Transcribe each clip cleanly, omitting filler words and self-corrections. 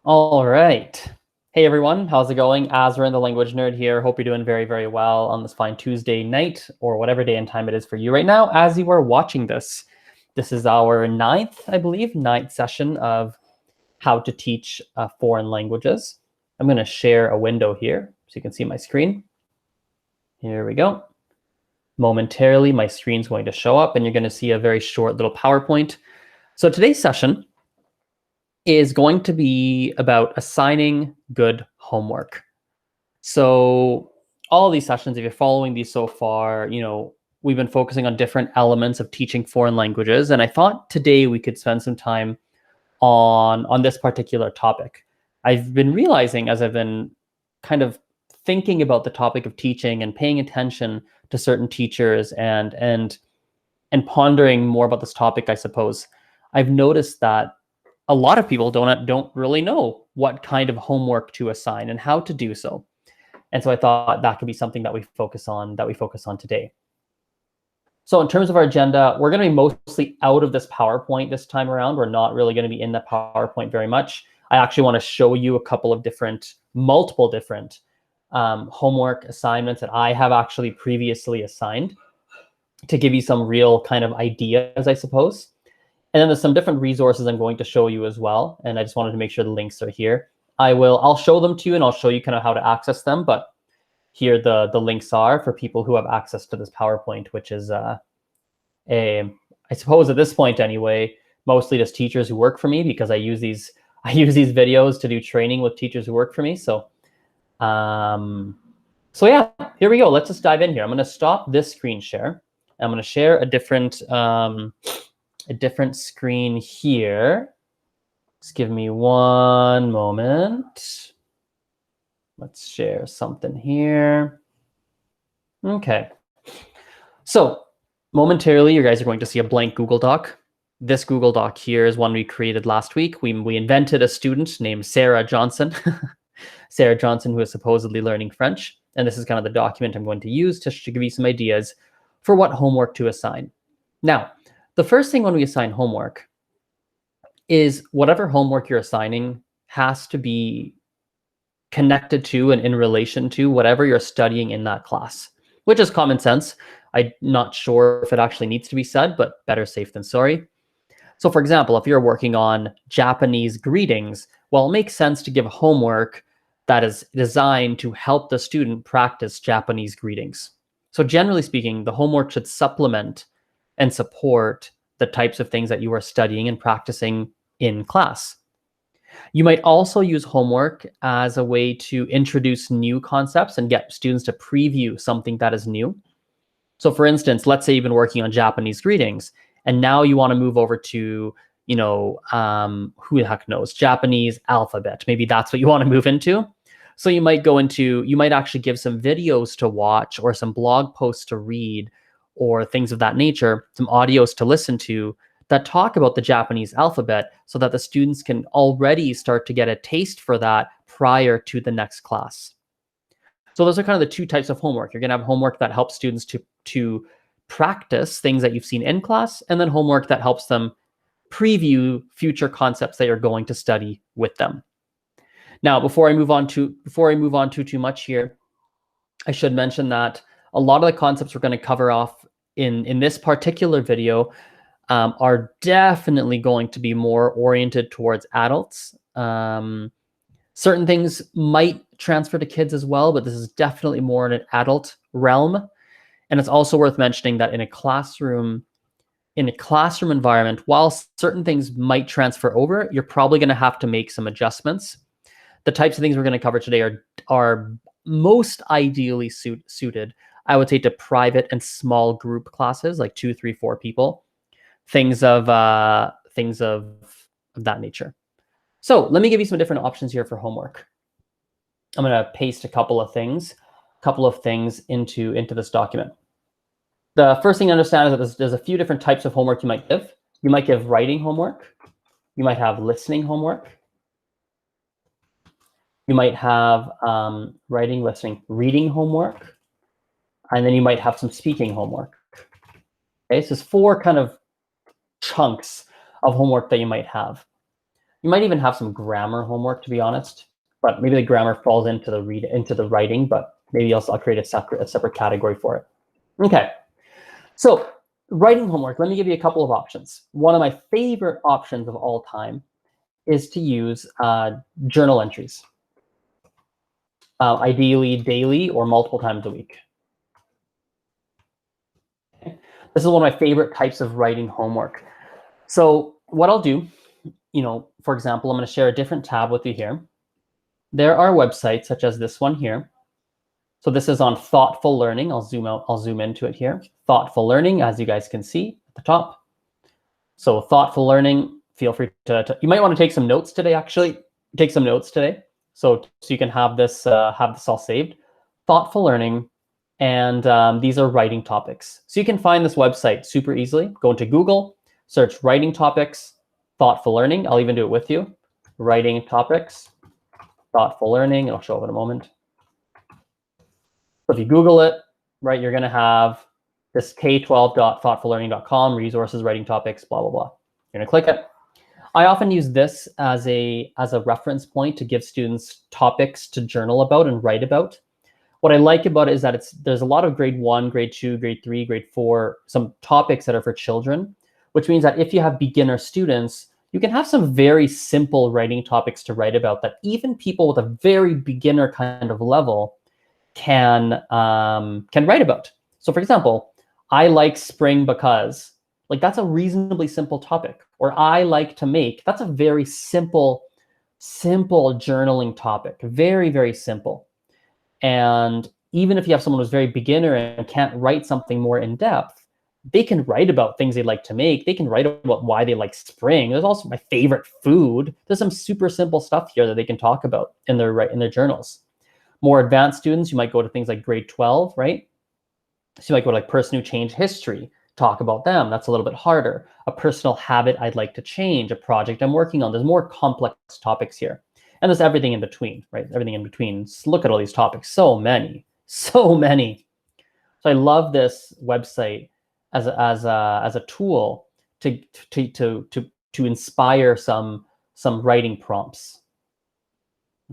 All right. Hey everyone, how's it going? Azren, the language nerd here. Hope you're doing very, very well on this fine Tuesday night or whatever day and time it is for you right now as you are watching this. This is our ninth session of how to teach foreign languages. I'm going to share a window here so you can see my screen. Here we go. Momentarily, my screen's going to show up and you're going to see a very short little PowerPoint. So today's session is going to be about assigning good homework. So all of these sessions, if you're following these so far, we've been focusing on different elements of teaching foreign languages. And I thought today we could spend some time on this particular topic. I've been realizing as I've been kind of thinking about the topic of teaching and paying attention to certain teachers and pondering more about this topic, I suppose, I've noticed that a lot of people don't really know what kind of homework to assign and how to do so. And so I thought that could be something that we focus on today. So in terms of our agenda, we're going to be mostly out of this PowerPoint this time around. We're not really going to be in the PowerPoint very much. I actually want to show you a couple of multiple different homework assignments that I have actually previously assigned to give you some real kind of ideas, I suppose. And then there's some different resources I'm going to show you as well. And I just wanted to make sure the links are here. I'll show them to you and I'll show you kind of how to access them. But here the links are for people who have access to this PowerPoint, which is I suppose at this point anyway, mostly just teachers who work for me because I use these videos to do training with teachers who work for me. So yeah, here we go. Let's just dive in here. I'm going to stop this screen share. I'm going to share a different screen here. Just give me one moment. Let's share something here. Okay. So momentarily, you guys are going to see a blank Google Doc. This Google Doc here is one we created last week. We invented a student named Sarah Johnson. Sarah Johnson, who is supposedly learning French. And this is kind of the document I'm going to use to give you some ideas for what homework to assign. Now, the first thing when we assign homework is whatever homework you're assigning has to be connected to and in relation to whatever you're studying in that class, which is common sense. I'm not sure if it actually needs to be said, but better safe than sorry. So for example, if you're working on Japanese greetings, well, it makes sense to give homework that is designed to help the student practice Japanese greetings. So generally speaking, the homework should supplement and support the types of things that you are studying and practicing in class. You might also use homework as a way to introduce new concepts and get students to preview something that is new. So for instance, let's say you've been working on Japanese greetings and now you want to move over to, who the heck knows, Japanese alphabet. Maybe that's what you want to move into. So you might actually give some videos to watch or some blog posts to read or things of that nature, some audios to listen to that talk about the Japanese alphabet so that the students can already start to get a taste for that prior to the next class. So those are kind of the two types of homework. You're going to have homework that helps students to practice things that you've seen in class, and then homework that helps them preview future concepts that you're going to study with them. Now, before I move on too much here, I should mention that a lot of the concepts we're going to cover off in this particular video are definitely going to be more oriented towards adults. Certain things might transfer to kids as well, but this is definitely more in an adult realm. And it's also worth mentioning that in a classroom environment, while certain things might transfer over, you're probably going to have to make some adjustments. The types of things we're going to cover today are most ideally suited, I would say, to private and small group classes, like 2, 3, 4 people, things of that nature. So let me give you some different options here for homework. I'm going to paste a couple of things into this document. The first thing to understand is that there's a few different types of homework you might give. You might give writing homework. You might have listening homework. You might have writing, listening, reading homework. And then you might have some speaking homework. Okay, so there's 4 kind of chunks homework that you might have. You might even have some grammar homework, to be honest, but maybe the grammar falls into the writing, but maybe I'll create a separate category for it. Okay, so writing homework, let me give you a couple of options. One of my favorite options of all time is to use journal entries, ideally daily or multiple times a week. Okay. This is one of my favorite types of writing homework. So what I'll do, for example, I'm going to share a different tab with you here. There are websites such as this one here. So this is on thoughtful learning. I'll zoom into it here. Thoughtful learning, as you guys can see at the top. So thoughtful learning, feel free to you might want to take some notes today, actually. Take some notes today. So you can have this all saved. Thoughtful learning, and these are writing topics. So you can find this website super easily. Go into Google, search writing topics, thoughtful learning. I'll even do it with you. Writing topics, thoughtful learning. I'll show up in a moment. So if you Google it, right, you're going to have this k12.thoughtfullearning.com, resources, writing topics, blah, blah, blah. You're going to click it. I often use this as a reference point to give students topics to journal about and write about. What I like about it is that there's a lot of grade 1, grade 2, grade 3, grade 4, some topics that are for children, which means that if you have beginner students, you can have some very simple writing topics to write about that even people with a very beginner kind of level can write about. So for example, I like spring because, like, that's a reasonably simple topic. Or I like to make, that's a very simple journaling topic. Very, very simple. And even if you have someone who's very beginner and can't write something more in depth, they can write about things they like to make. They can write about why they like spring. There's also my favorite food. There's some super simple stuff here that they can talk about in their journals. More advanced students, you might go to things like grade 12, right? So you might go to like person who changed history, talk about them. That's a little bit harder. A personal habit I'd like to change, a project I'm working on. There's more complex topics here. And there's everything in between, right? Everything in between. Just look at all these topics. So many. So I love this website as a tool to inspire some writing prompts.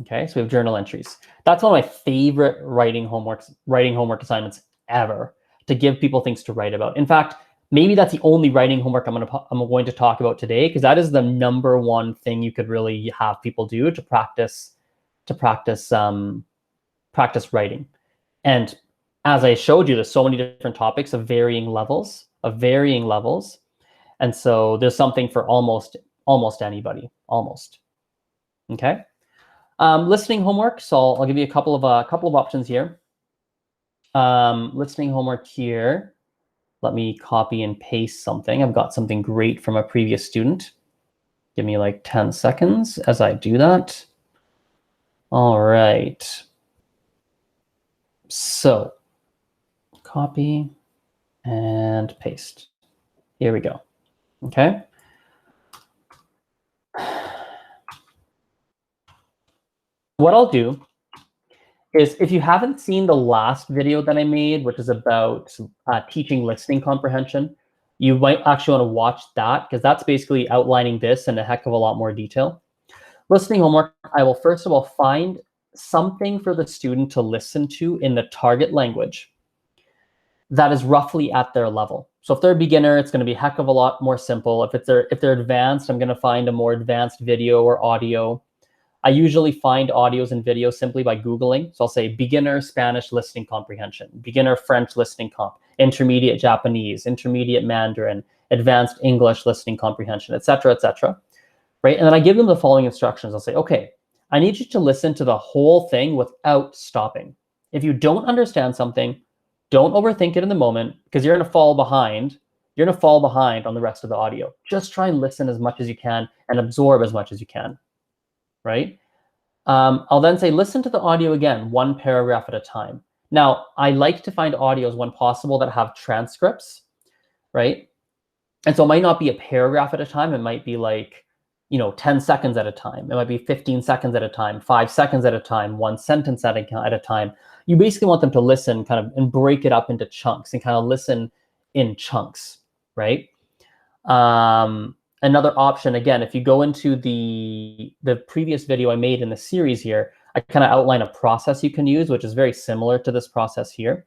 Okay, so we have journal entries. That's one of my favorite writing homework assignments ever, to give people things to write about. In fact, maybe that's the only writing homework I'm going to talk about today, because that is the number one thing you could really have people do to practice writing. And as I showed you, there's so many different topics of varying levels. And so there's something for almost anybody, almost. Okay. Listening homework. So I'll give you a couple of options here. Listening homework here. Let me copy and paste something. I've got something great from a previous student. Give me like 10 seconds as I do that. All right. So copy and paste. Here we go. Okay. What I'll do is, if you haven't seen the last video that I made, which is about teaching listening comprehension, you might actually want to watch that, because that's basically outlining this in a heck of a lot more detail. Listening homework, I will first of all find something for the student to listen to in the target language that is roughly at their level. So if they're a beginner, it's going to be a heck of a lot more simple. If they're advanced, I'm going to find a more advanced video or audio. I usually find audios and videos simply by Googling. So I'll say beginner Spanish listening comprehension, beginner French listening comp, intermediate Japanese, intermediate Mandarin, advanced English listening comprehension, et cetera, right? And then I give them the following instructions. I'll say, okay, I need you to listen to the whole thing without stopping. If you don't understand something, don't overthink it in the moment, because you're going to fall behind. You're going to fall behind on the rest of the audio. Just try and listen as much as you can and absorb as much as you can. Right? I'll then say, listen to the audio again, one paragraph at a time. Now, I like to find audios when possible that have transcripts, right? And so it might not be a paragraph at a time. It might be like, 10 seconds at a time. It might be 15 seconds at a time, 5 seconds at a time, 1 sentence at a time. You basically want them to listen and break it up into chunks and kind of listen in chunks, right? And another option, again, if you go into the previous video I made in the series here, I kind of outline a process you can use, which is very similar to this process here,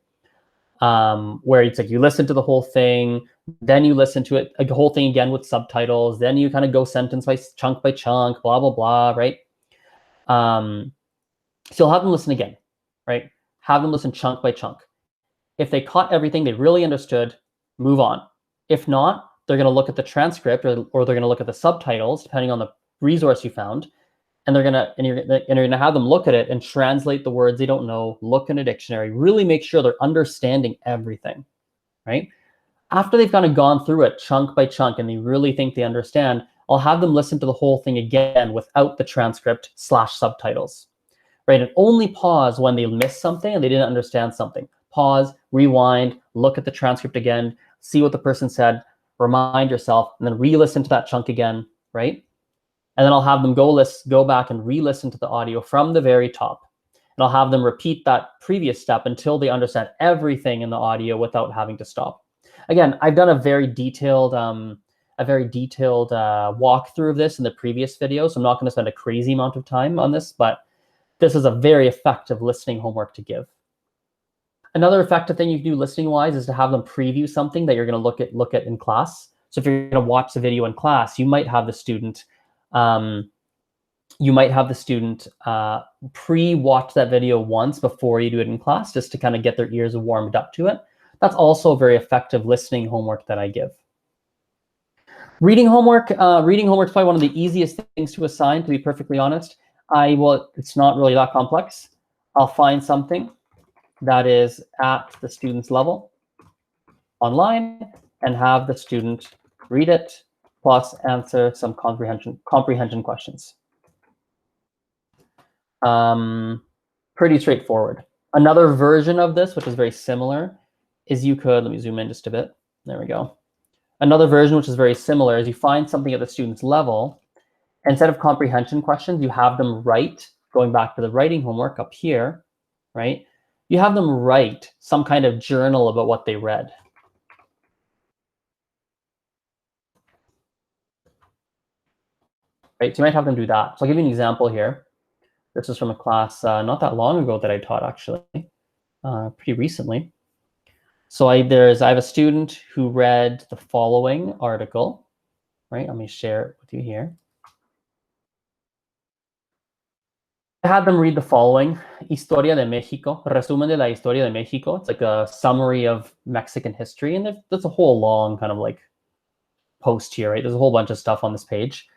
where it's like you listen to the whole thing, then you listen to it, the whole thing again with subtitles, then you kind of go sentence by chunk, blah, blah, blah, right? So you'll have them listen again, right? Have them listen chunk by chunk. If they caught everything, they really understood, move on. If not, they're going to look at the transcript or they're going to look at the subtitles, depending on the resource you found, and you're going to have them look at it and translate the words they don't know, look in a dictionary, really make sure they're understanding everything, right? After they've kind of gone through it chunk by chunk and they really think they understand, I'll have them listen to the whole thing again without the transcript / subtitles, right? And only pause when they miss something and they didn't understand something. Pause, rewind, look at the transcript again, see what the person said, remind yourself, and then re-listen to that chunk again, right? And then I'll have them go back and re-listen to the audio from the very top. And I'll have them repeat that previous step until they understand everything in the audio without having to stop. Again, I've done a very detailed walkthrough of this in the previous video, so I'm not going to spend a crazy amount of time on this, but this is a very effective listening homework to give. Another effective thing you can do listening-wise is to have them preview something that you're going to look at in class. So if you're going to watch the video in class, you might have the student pre-watch that video once before you do it in class, just to kind of get their ears warmed up to it. That's also a very effective listening homework that I give. Reading homework is probably one of the easiest things to assign, to be perfectly honest. It's not really that complex. I'll find something that is at the student's level online and have the student read it, plus answer some comprehension questions. Pretty straightforward. Another version of this, which is very similar, is let me zoom in just a bit. There we go. Another version, which is very similar, is you find something at the student's level. Instead of comprehension questions, you have them write, going back to the writing homework up here, right? You have them write some kind of journal about what they read. Right, so you might have them do that. So I'll give you an example here. This is from a class not that long ago that I taught, actually, pretty recently. So I have a student who read the following article, right? Let me share it with you here. I had them read the following: Historia de México, resumen de la historia de México. It's like a summary of Mexican history, and there's a whole long kind of like post here, right? There's a whole bunch of stuff on this page.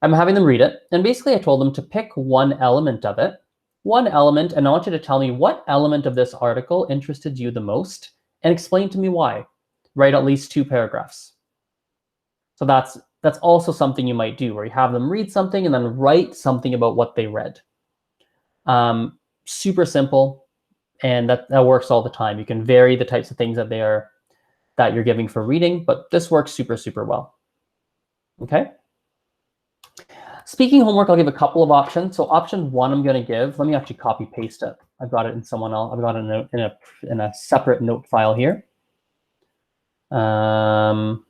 I'm having them read it, and basically I told them to pick one element of it, and I want you to tell me what element of this article interested you the most, and explain to me why. Write at least 2 paragraphs. So that's also something you might do, where you have them read something and then write something about what they read. Super simple, and that works all the time. You can vary the types of things that you're giving for reading, but this works super, super well. Okay. Speaking homework, I'll give a couple of options. So option 1, I'm going to give. Let me actually copy paste it. I've got it in someone else. I've got it in a separate note file here. One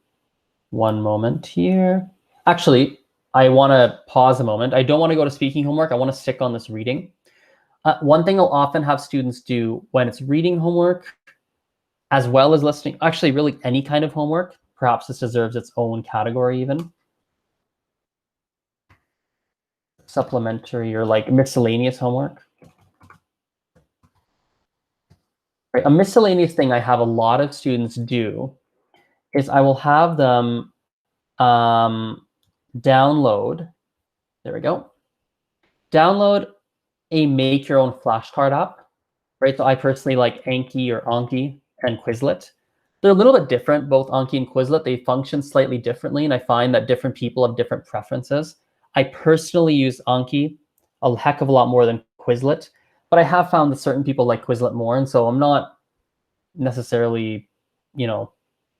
moment here. Actually, I want to pause a moment. I don't want to go to speaking homework. I want to stick on this reading. One thing I'll often have students do when it's reading homework, as well as listening, actually really any kind of homework, perhaps this deserves its own category even. Supplementary or like miscellaneous homework. Right, a miscellaneous thing I have a lot of students do is I will have them download, there we go, download a make your own flashcard app, right? So I personally like Anki or Anki and Quizlet. They're a little bit different, both Anki and Quizlet. They function slightly differently, and I find that different people have different preferences. I personally use Anki a heck of a lot more than Quizlet, but I have found that certain people like Quizlet more, and so I'm not necessarily, I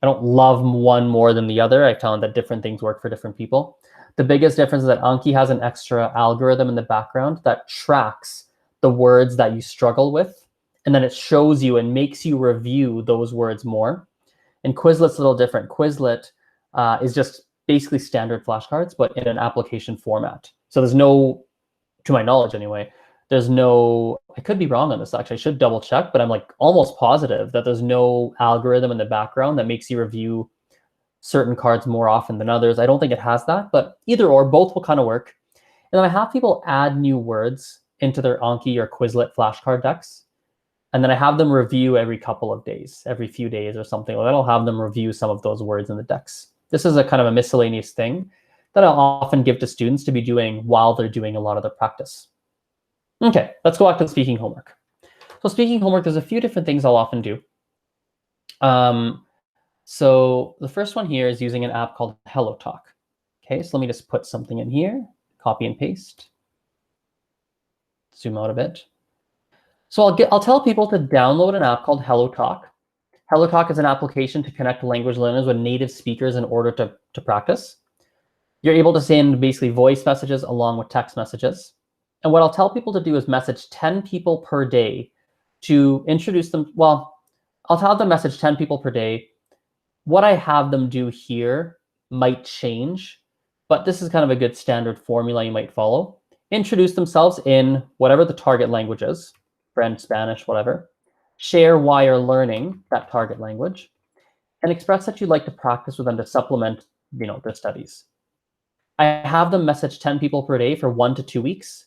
don't love one more than the other. I found that different things work for different people. The biggest difference is that Anki has an extra algorithm in the background that tracks the words that you struggle with, and then it shows you and makes you review those words more. And Quizlet's a little different. Quizlet is just basically standard flashcards, but in an application format. So there's no, to my knowledge anyway, there's no, I could be wrong on this actually, I should double check, but I'm like almost positive that there's no algorithm in the background that makes you review certain cards more often than others. I don't think it has that, but either or, both will kind of work. And then I have people add new words into their Anki or Quizlet flashcard decks. And then I have them review every couple of days, every few days or something. Like I'll have them review some of those words in the decks. This is a kind of a miscellaneous thing that I'll often give to students to be doing while they're doing a lot of their practice. Okay, let's go back to the speaking homework. So speaking homework, there's a few different things I'll often do. So the first one here is using an app called HelloTalk. Okay, so let me just put something in here, copy and paste. Zoom out a bit. So I'll tell people to download an app called HelloTalk. HelloTalk is an application to connect language learners with native speakers in order to practice. You're able to send basically voice messages along with text messages. And what I'll tell people to do is message 10 people per day to introduce them. Well, I'll tell them message 10 people per day. What I have them do here might change, but this is kind of a good standard formula you might follow. Introduce themselves in whatever the target language is, French, Spanish, whatever. Share why you're learning that target language, and express that you'd like to practice with them to supplement, their studies. I have them message 10 people per day for 1 to 2 weeks.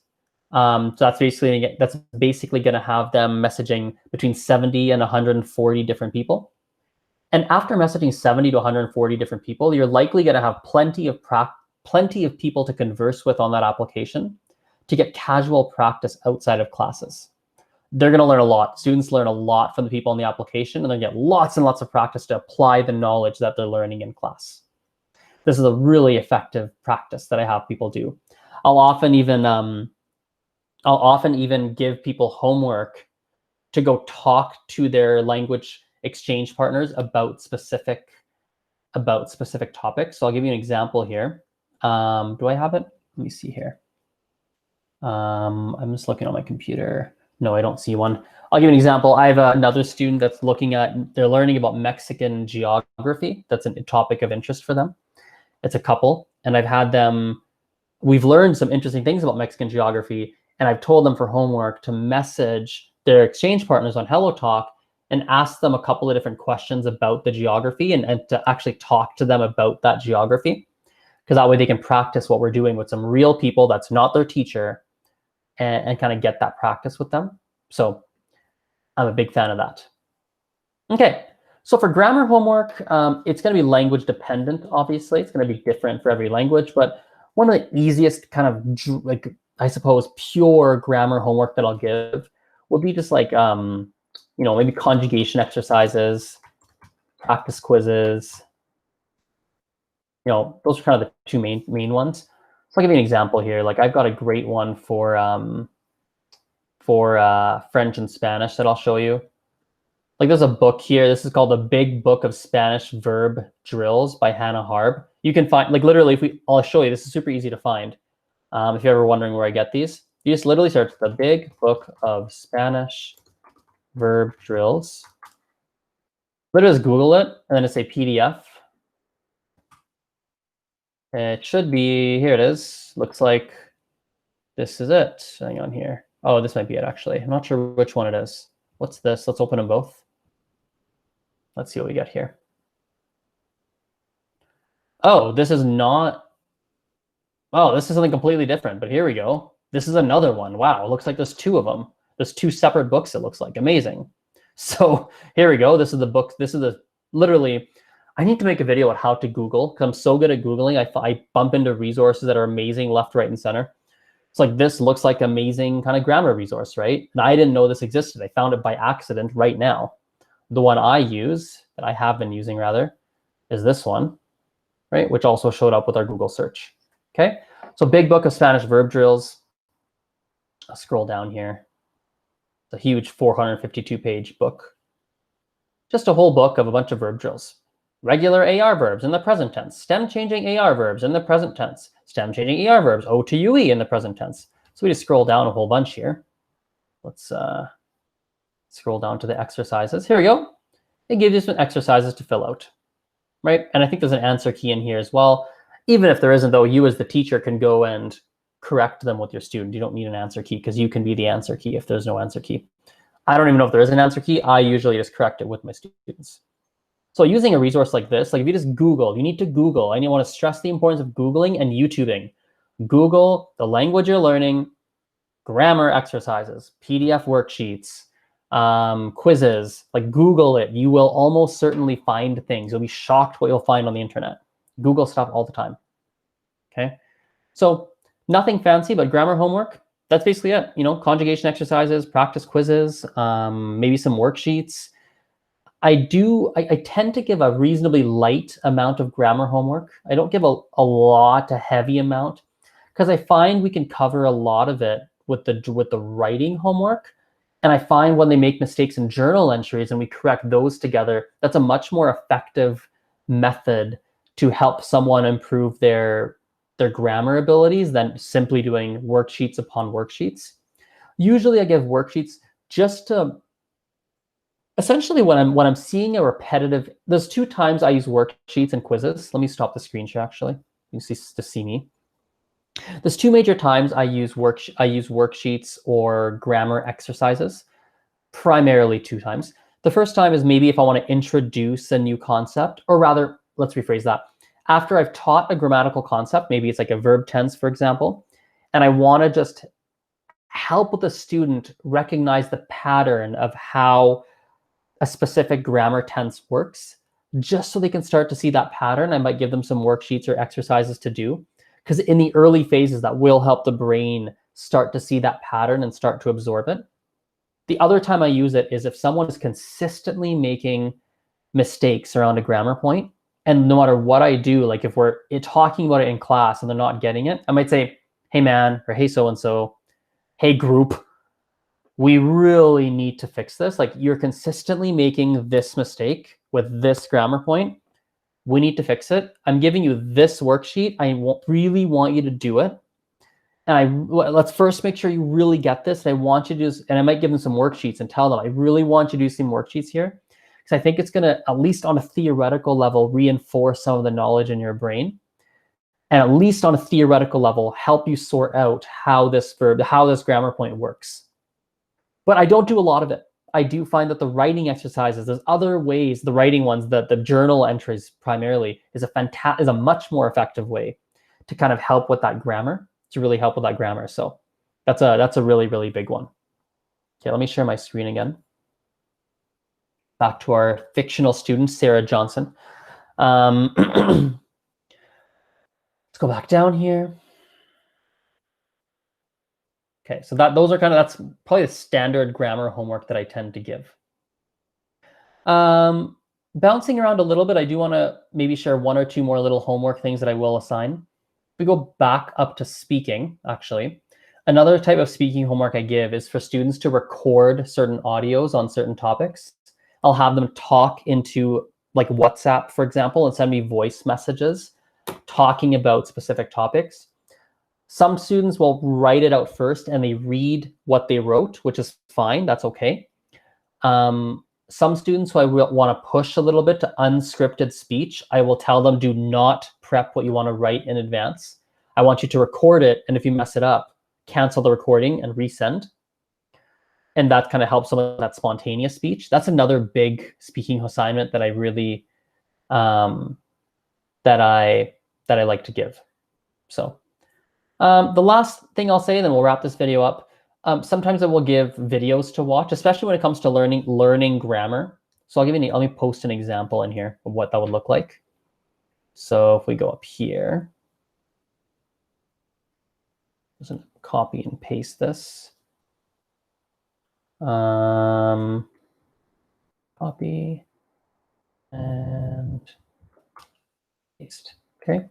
So that's basically going to have them messaging between 70 and 140 different people. And after messaging 70 to 140 different people, you're likely going to have plenty of people to converse with on that application to get casual practice outside of classes. They're going to learn a lot. Students learn a lot from the people on the application, and they get lots and lots of practice to apply the knowledge that they're learning in class. This is a really effective practice that I have people do. I'll often even give people homework to go talk to their language exchange partners about specific topics. So I'll give you an example here. Do I have it? Let me see here. I'm just looking on my computer. No, I don't see one. I'll give you an example. I have another student that's they're learning about Mexican geography. That's a topic of interest for them. It's a couple, and we've learned some interesting things about Mexican geography, and I've told them for homework to message their exchange partners on HelloTalk and ask them a couple of different questions about the geography and to actually talk to them about that geography, because that way they can practice what we're doing with some real people that's not their teacher and kind of get that practice with them. So I'm a big fan of that. Okay, so for grammar homework, it's going to be language dependent, obviously. It's going to be different for every language, but one of the easiest kind of, I suppose, pure grammar homework that I'll give would be just like, maybe conjugation exercises, practice quizzes. Those are kind of the two main ones. So I'll give you an example here. Like I've got a great one for French and Spanish that I'll show you. Like there's a book here. This is called The Big Book of Spanish Verb Drills by Hannah Harb. You can find, like literally, I'll show you. This is super easy to find. If you're ever wondering where I get these, you just literally search The Big Book of Spanish Verb Drills. Literally just Google it, and then it's a PDF. It should be, here it is. Looks like this is it. Hang on here. Oh, this might be it actually. I'm not sure which one it is. What's this? Let's open them both. Let's see what we get here. Oh, this is not. Oh, this is something completely different, but here we go. This is another one. Wow, it looks like there's two of them. There's two separate books, it looks like. Amazing. So here we go. This is the book. This is literally, I need to make a video on how to Google because I'm so good at Googling. I bump into resources that are amazing left, right, and center. It's like this looks like amazing kind of grammar resource, right? And I didn't know this existed. I found it by accident right now. The one I use, that I have been using rather, is this one, right? Which also showed up with our Google search. Okay, so Big Book of Spanish Verb Drills. I'll scroll down here. It's a huge 452-page book. Just a whole book of a bunch of verb drills. Regular AR verbs in the present tense. Stem changing AR verbs in the present tense. Stem changing ER verbs, O to UE in the present tense. So we just scroll down a whole bunch here. Let's scroll down to the exercises. Here we go. It gives you some exercises to fill out, right? And I think there's an answer key in here as well. Even if there isn't, though, you as the teacher can go and correct them with your student. You don't need an answer key because you can be the answer key if there's no answer key. I don't even know if there is an answer key. I usually just correct it with my students. So using a resource like this, like if you just Google, you need to Google, and you want to stress the importance of Googling and YouTubing. Google the language you're learning, grammar exercises, PDF worksheets, quizzes. Like Google it. You will almost certainly find things. You'll be shocked what you'll find on the internet. Google stuff all the time. Okay, so nothing fancy, but grammar homework. That's basically it. You know, conjugation exercises, practice quizzes, maybe some worksheets. I tend to give a reasonably light amount of grammar homework. I don't give a lot, a heavy amount, because I find we can cover a lot of it with the writing homework. And I find when they make mistakes in journal entries and we correct those together, that's a much more effective method to help someone improve their grammar abilities than simply doing worksheets upon worksheets. Usually I give worksheets just to, essentially when I'm seeing a repetitive, there's 2 times I use worksheets and quizzes. Let me stop the screen share actually. You can see me. There's 2 major times I use worksheets or grammar exercises, primarily 2 times. The first time is maybe if I want to introduce a new concept, or rather, let's rephrase that. After I've taught a grammatical concept, maybe it's like a verb tense, for example, and I want to just help with the student recognize the pattern of how a specific grammar tense works, just so they can start to see that pattern, I might give them some worksheets or exercises to do. Because in the early phases, that will help the brain start to see that pattern and start to absorb it. The other time I use it is if someone is consistently making mistakes around a grammar point, and no matter what I do, like if we're talking about it in class and they're not getting it, I might say, hey man, or hey so-and-so, hey group, we really need to fix this. Like you're consistently making this mistake with this grammar point. We need to fix it. I'm giving you this worksheet. I really want you to do it. And let's first make sure you really get this. And I want you to do, and I might give them some worksheets and tell them, I really want you to do some worksheets here. Because I think it's going to, at least on a theoretical level, reinforce some of the knowledge in your brain. And at least on a theoretical level, help you sort out how this grammar point works. But I don't do a lot of it. I do find that the writing exercises, there's other ways, the writing ones, the journal entries primarily, is a much more effective way to kind of help with that grammar, So that's a really, really big one. Okay, let me share my screen again. Back to our fictional student, Sarah Johnson. Let's go back down here. Okay, so that's probably the standard grammar homework that I tend to give. Bouncing around a little bit, I do want to maybe share 1 or 2 more little homework things that I will assign. We go back up to speaking, actually. Another type of speaking homework I give is for students to record certain audios on certain topics. I'll have them talk into like WhatsApp, for example, and send me voice messages talking about specific topics. Some students will write it out first and they read what they wrote, which is fine. That's okay. Some students who I will want to push a little bit to unscripted speech, I will tell them, do not prep what you want to write in advance. I want you to record it, and if you mess it up, cancel the recording and resend. And that kind of helps some of that spontaneous speech. That's another big speaking assignment that I really that I like to give. So the last thing I'll say, then we'll wrap this video up. Sometimes I will give videos to watch, especially when it comes to learning grammar. So let me post an example in here of what that would look like. So if we go up here, just copy and paste this. Copy and paste. Okay.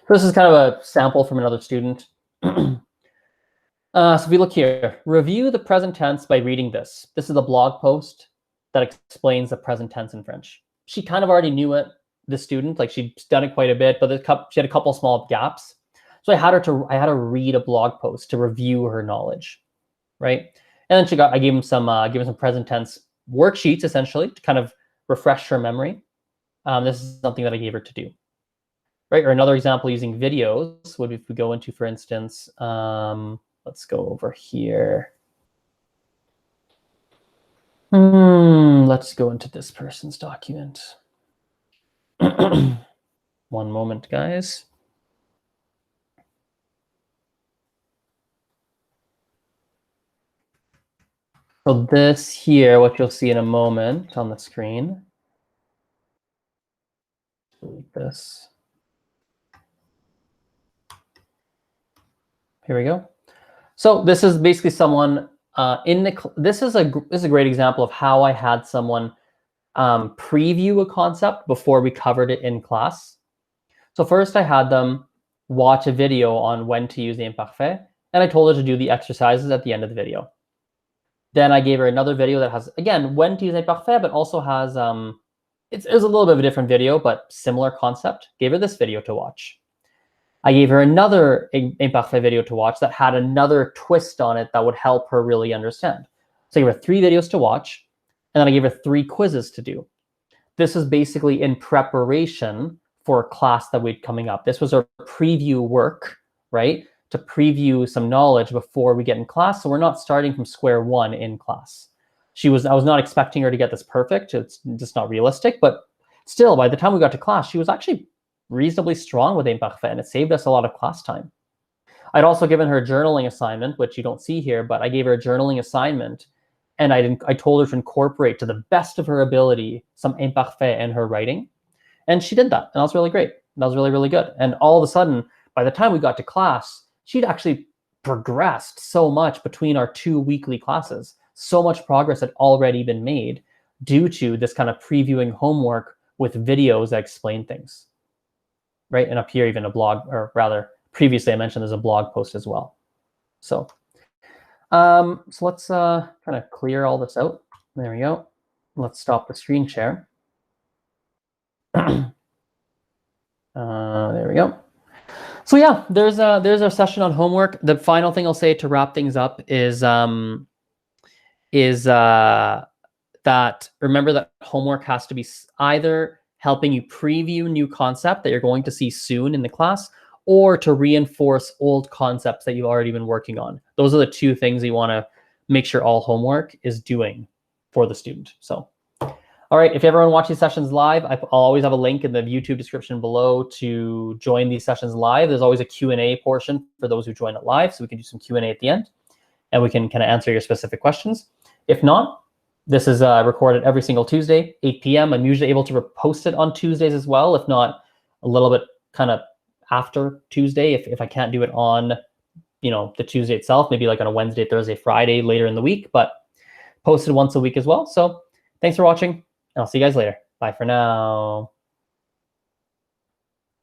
So this is kind of a sample from another student. So if we look here, review the present tense by reading this. This is a blog post that explains the present tense in French. She kind of already knew it, the student, like she'd done it quite a bit, but she had a couple small gaps. So I had her read a blog post to review her knowledge, right? And then I gave him some present tense worksheets, essentially, to kind of refresh her memory. This is something that I gave her to do, right? Or another example using videos would be if we go into, for instance, let's go over here. Let's go into this person's document. One moment, guys. So this here, what you'll see in a moment on the screen. Delete this. Here we go. So this is basically someone this is a great example of how I had someone preview a concept before we covered it in class. So first I had them watch a video on when to use the imparfait, and I told her to do the exercises at the end of the video. Then I gave her another video that has, again, when to use imparfait, but also has, it's a little bit of a different video, but similar concept. Gave her this video to watch. I gave her another imparfait video to watch that had another twist on it that would help her really understand. So I gave her 3 videos to watch, and then I gave her 3 quizzes to do. This is basically in preparation for a class that we'd coming up. This was our preview work, right? To preview some knowledge before we get in class. So we're not starting from square one in class. I was not expecting her to get this perfect. It's just not realistic, but still, by the time we got to class, she was actually reasonably strong with imparfait, and it saved us a lot of class time. I'd also given her a journaling assignment, which you don't see here, but I gave her a journaling assignment, and I told her to incorporate to the best of her ability some imparfait in her writing, and she did that, and that was really great. That was really, really good. And all of a sudden, by the time we got to class, she'd actually progressed so much between our 2 weekly classes. So much progress had already been made due to this kind of previewing homework with videos that explain things. Right, and up here even a blog, or rather previously I mentioned there's a blog post as well. So let's kind of clear all this out. There we go. Let's stop the screen share. There we go. So yeah, there's our session on homework. The final thing I'll say to wrap things up is that remember that homework has to be either helping you preview new concept that you're going to see soon in the class, or to reinforce old concepts that you've already been working on. Those are the 2 things you want to make sure all homework is doing for the student. So, all right, if everyone watches sessions live, I'll always have a link in the YouTube description below to join these sessions live. There's always a Q&A portion for those who join it live, so we can do some Q&A at the end, and we can kind of answer your specific questions. If not, this is recorded every single Tuesday, 8 p.m. I'm usually able to post it on Tuesdays as well, if not a little bit kind of after Tuesday, if I can't do it on, the Tuesday itself, maybe like on a Wednesday, Thursday, Friday later in the week, but posted once a week as well. So thanks for watching, and I'll see you guys later. Bye for now.